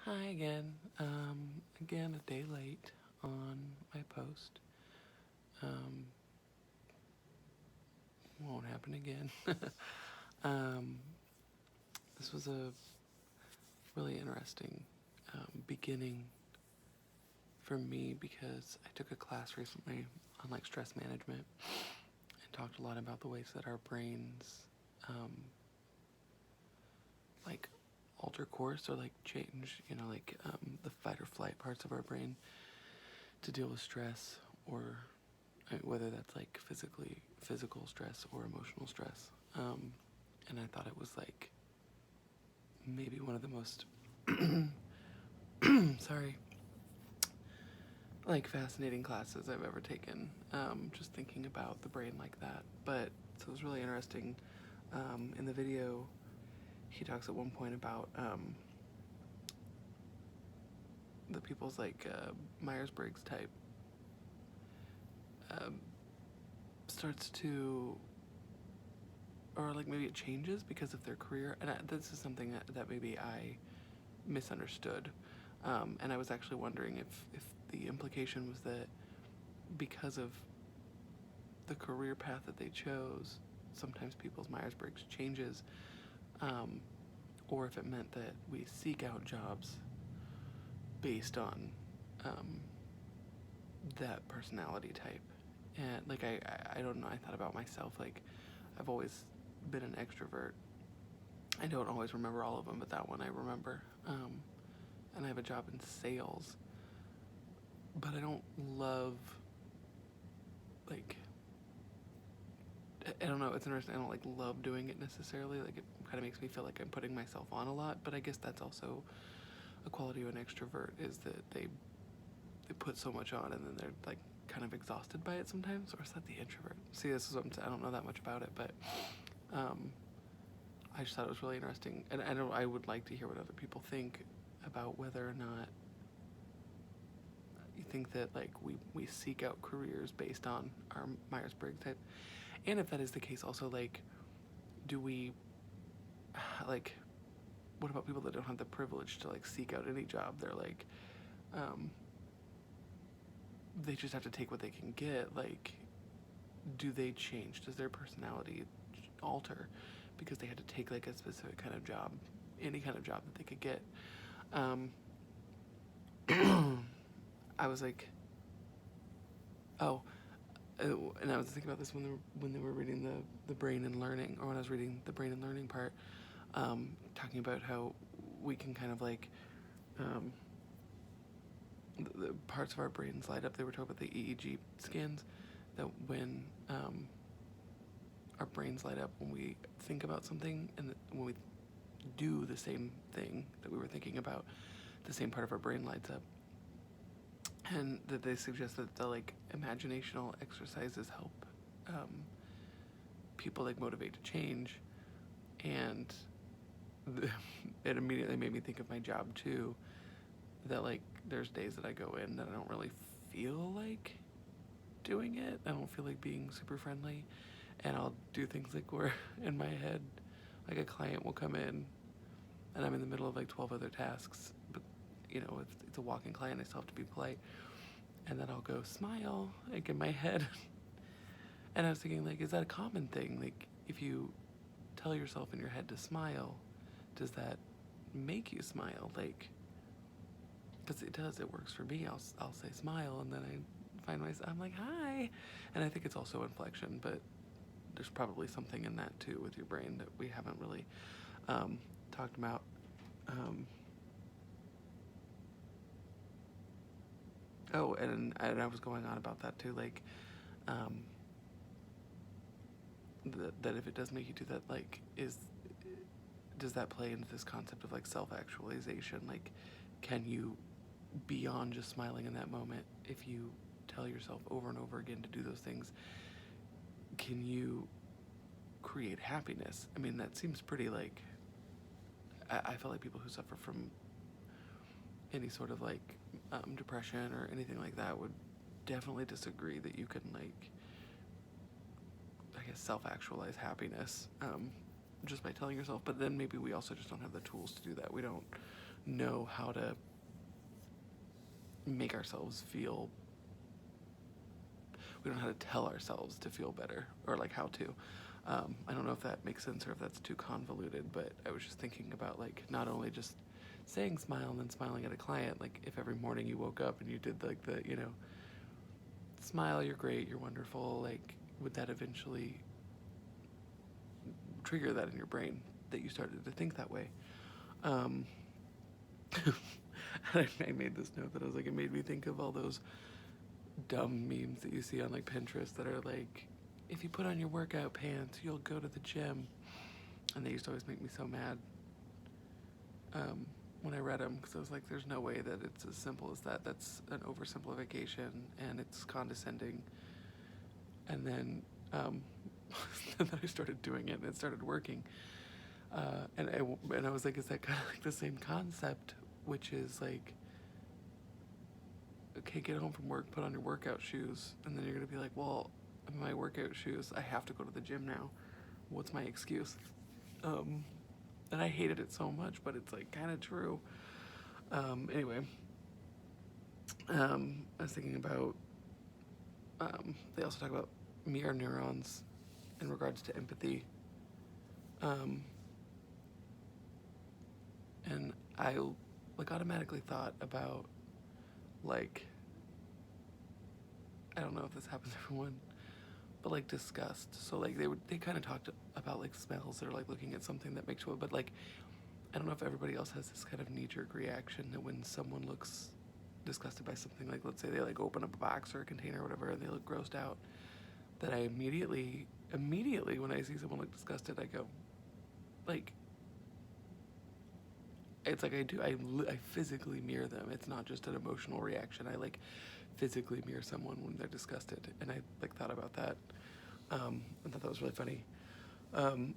Hi again. Again, a day late on my post. Um, won't happen again. um, this was a really interesting beginning for me because I took a class recently on like stress management and talked a lot about the ways that our brains um, like alter course or like change, the fight or flight parts of our brain to deal with stress or whether that's like physical stress or emotional stress. And I thought it was like maybe one of the most sorry, like fascinating classes I've ever taken. Just thinking about the brain like that. But so it was really interesting. In the video, he talks at one point about the people's like Myers-Briggs type um, starts to, or like maybe it changes because of their career. And this is something that maybe I misunderstood. And I was actually wondering if the implication was that because of the career path that they chose, sometimes people's Myers-Briggs changes, or if it meant that we seek out jobs based on that personality type. And like I don't know, I thought about myself, like I've always been an extrovert. I don't always remember all of them, but that one I remember. And I have a job in sales, but I don't love, like, I don't know, it's interesting, I don't like love doing it necessarily, like it kind of makes me feel like I'm putting myself on a lot, but I guess that's also a quality of an extrovert, is that they put so much on and then they're like kind of exhausted by it sometimes. Or is that the introvert? See, this is what I'm saying, I don't know that much about it, but I just thought it was really interesting, and I would like to hear what other people think about whether or not you think that like we seek out careers based on our Myers-Briggs type, and if that is the case, also like, do we like, what about people that don't have the privilege to like seek out any job? They're like, they just have to take what they can get. Like, do they change? Does their personality alter because they had to take like a specific kind of job, any kind of job that they could get? I was like, oh, and I was thinking about this when they were reading the brain and learning, or when I was reading the brain and learning part, talking about how we can kind of like the parts of our brains light up. They were talking about the EEG scans, that when our brains light up when we think about something, and when we do the same thing that we were thinking about, the same part of our brain lights up. And that they suggest that the like imaginational exercises help people like motivate to change. And it immediately made me think of my job too, that like there's days that I go in that I don't really feel like doing it. I don't feel like being super friendly, and I'll do things like where in my head, like a client will come in and I'm in the middle of like 12 other tasks, but it's a walk-in client, I still have to be polite, and then I'll go smile like in my head. And I was thinking, like, is that a common thing? Like, if you tell yourself in your head to smile, does that make you smile? Like, because it does, it works for me. I'll say smile, and then I find myself, I'm like, hi. And I think it's also inflection, but there's probably something in that too with your brain that we haven't really talked about. Oh, and I was going on about that too, like, that if it does make you do that, like, does that play into this concept of like self-actualization? Like, can you, beyond just smiling in that moment, if you tell yourself over and over again to do those things, can you create happiness? I mean, that seems pretty like, I feel like people who suffer from any sort of like depression or anything like that would definitely disagree that you can, like, I guess, self-actualize happiness. just by telling yourself, but then maybe we also just don't have the tools to do that. We don't know how to make ourselves feel, we don't know how to tell ourselves to feel better, or like how to. I don't know if that makes sense or if that's too convoluted, but I was just thinking about like not only just saying smile and then smiling at a client, like if every morning you woke up and you did like the, you know, smile, you're great, you're wonderful, like would that eventually trigger that in your brain that you started to think that way? Um, I made this note that I was like, it made me think of all those dumb memes that you see on like Pinterest that are like, if you put on your workout pants, you'll go to the gym. And they used to always make me so mad when I read them, because I was like, there's no way that it's as simple as that. That's an oversimplification, and it's condescending. And then then I started doing it, and it started working. And I was like, is that kind of like the same concept, which is like, okay, get home from work, put on your workout shoes, and then you're gonna be like, well, in my workout shoes, I have to go to the gym now. What's my excuse? And I hated it so much, but it's like kind of true. Anyway, I was thinking about, they also talk about mirror neurons in regards to empathy. And I like automatically thought about like, I don't know if this happens to everyone, but like disgust. So like they kind of talked about like smells or like looking at something that makes you, but like I don't know if everybody else has this kind of knee-jerk reaction that when someone looks disgusted by something, like let's say they like open up a box or a container or whatever and they look grossed out, that I immediately when I see someone look disgusted, I go like, it's like I physically mirror them. It's not just an emotional reaction. I like physically mirror someone when they're disgusted, and I like thought about that. I thought that was really funny. And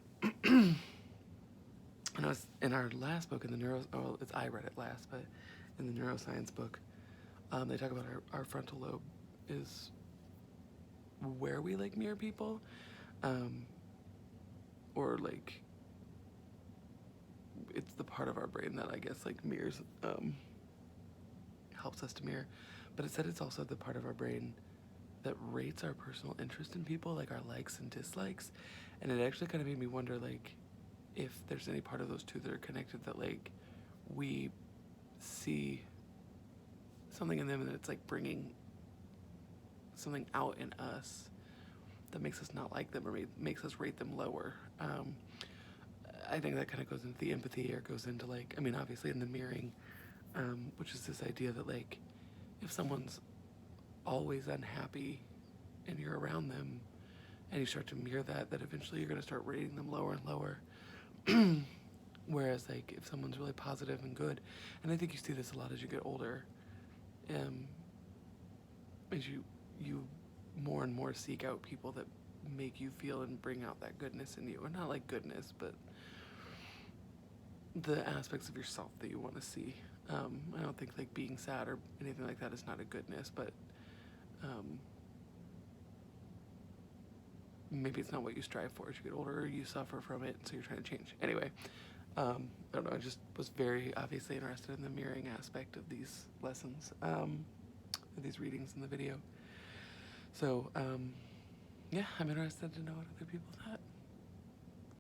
I was in our last book in the I read it last, but in the neuroscience book, they talk about our frontal lobe is where we like mirror people, or like it's the part of our brain that I guess like mirrors, helps us to mirror, but it said it's also the part of our brain that rates our personal interest in people, like our likes and dislikes, and it actually kind of made me wonder like if there's any part of those two that are connected, that like we see something in them and it's like bringing something out in us that makes us not like them or makes us rate them lower. I think that kind of goes into the empathy, or goes into like, I mean, obviously in the mirroring, which is this idea that like if someone's always unhappy and you're around them and you start to mirror that eventually you're going to start rating them lower and lower. Whereas like if someone's really positive and good, and I think you see this a lot as you get older, as you more and more seek out people that make you feel and bring out that goodness in you, or not like goodness, but the aspects of yourself that you want to see. I don't think like being sad or anything like that is not a goodness, but maybe it's not what you strive for. As you get older, you suffer from it, so you're trying to change. Anyway, I don't know, I just was very obviously interested in the mirroring aspect of these lessons, of these readings in the video. So, yeah, I'm interested to know what other people thought.